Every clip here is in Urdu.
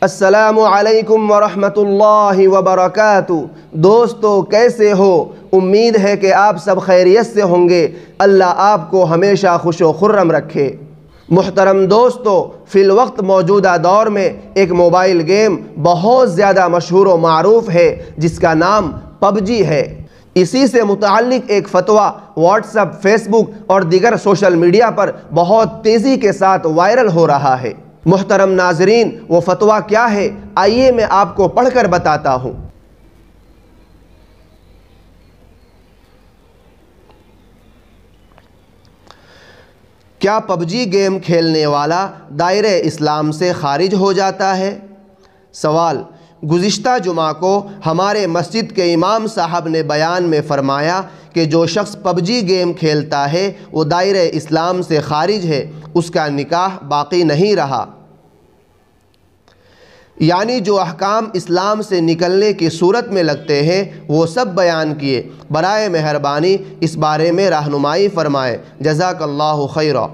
السلام علیکم ورحمۃ اللہ وبرکاتہ۔ دوستو کیسے ہو؟ امید ہے کہ آپ سب خیریت سے ہوں گے۔ اللہ آپ کو ہمیشہ خوش و خرم رکھے۔ محترم دوستو، فی الوقت موجودہ دور میں ایک موبائل گیم بہت زیادہ مشہور و معروف ہے جس کا نام پب جی ہے۔ اسی سے متعلق ایک فتویٰ واٹس ایپ، فیس بک اور دیگر سوشل میڈیا پر بہت تیزی کے ساتھ وائرل ہو رہا ہے۔ محترم ناظرین، وہ فتویٰ کیا ہے؟ آئیے میں آپ کو پڑھ کر بتاتا ہوں۔ کیا پب جی گیم کھیلنے والا دائرہ اسلام سے خارج ہو جاتا ہے؟ سوال: گزشتہ جمعہ کو ہمارے مسجد کے امام صاحب نے بیان میں فرمایا کہ جو شخص پب جی گیم کھیلتا ہے وہ دائرہ اسلام سے خارج ہے، اس کا نکاح باقی نہیں رہا۔ یعنی جو احکام اسلام سے نکلنے کی صورت میں لگتے ہیں وہ سب بیان کیے۔ برائے مہربانی اس بارے میں رہنمائی فرمائیں، جزاک اللہ خیرا۔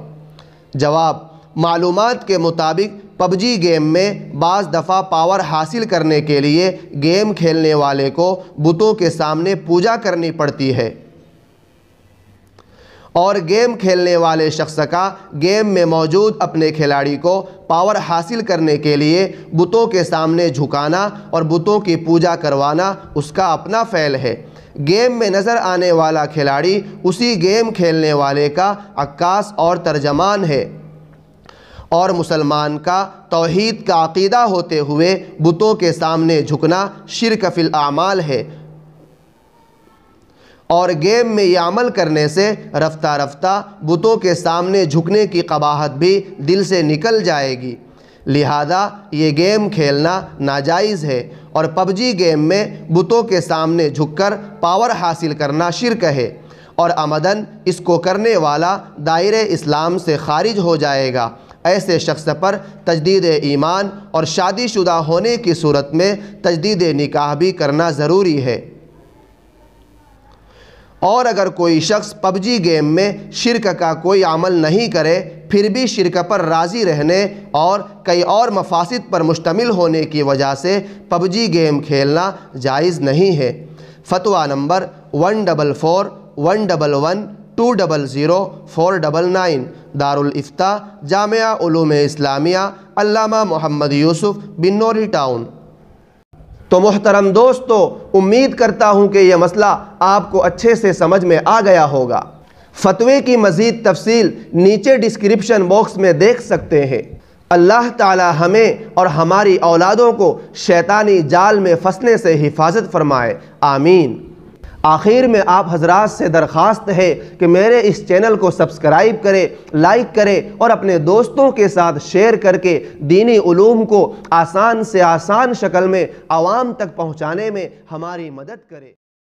جواب: معلومات کے مطابق پب جی گیم میں بعض دفعہ پاور حاصل کرنے کے لیے گیم کھیلنے والے کو بتوں کے سامنے پوجا کرنی پڑتی ہے، اور گیم کھیلنے والے شخص کا گیم میں موجود اپنے کھلاڑی کو پاور حاصل کرنے کے لیے بتوں کے سامنے جھکانا اور بتوں کی پوجا کروانا اس کا اپنا فعل ہے۔ گیم میں نظر آنے والا کھلاڑی اسی گیم کھیلنے والے کا عکاس اور ترجمان ہے، اور مسلمان کا توحید کا عقیدہ ہوتے ہوئے بتوں کے سامنے جھکنا شرک فی الاعمال ہے، اور گیم میں یہ عمل کرنے سے رفتہ رفتہ بتوں کے سامنے جھکنے کی قباحت بھی دل سے نکل جائے گی، لہذا یہ گیم کھیلنا ناجائز ہے، اور پب جی گیم میں بتوں کے سامنے جھک کر پاور حاصل کرنا شرک ہے، اور عمدن اس کو کرنے والا دائرہ اسلام سے خارج ہو جائے گا۔ ایسے شخص پر تجدید ایمان اور شادی شدہ ہونے کی صورت میں تجدید نکاح بھی کرنا ضروری ہے۔ اور اگر کوئی شخص پب جی گیم میں شرک کا کوئی عمل نہیں کرے پھر بھی شرک پر راضی رہنے اور کئی اور مفاسد پر مشتمل ہونے کی وجہ سے پب جی گیم کھیلنا جائز نہیں ہے۔ فتویٰ نمبر 14411200499، دارالافتاء جامعہ علوم اسلامیہ، علامہ محمد یوسف، بنوری ٹاؤن۔ تو محترم دوستو، امید کرتا ہوں کہ یہ مسئلہ آپ کو اچھے سے سمجھ میں آ گیا ہوگا۔ فتوے کی مزید تفصیل نیچے ڈسکرپشن باکس میں دیکھ سکتے ہیں۔ اللہ تعالی ہمیں اور ہماری اولادوں کو شیطانی جال میں پھنسنے سے حفاظت فرمائے، آمین۔ آخر میں آپ حضرات سے درخواست ہے کہ میرے اس چینل کو سبسکرائب کریں، لائک کریں اور اپنے دوستوں کے ساتھ شیئر کر کے دینی علوم کو آسان سے آسان شکل میں عوام تک پہنچانے میں ہماری مدد کریں۔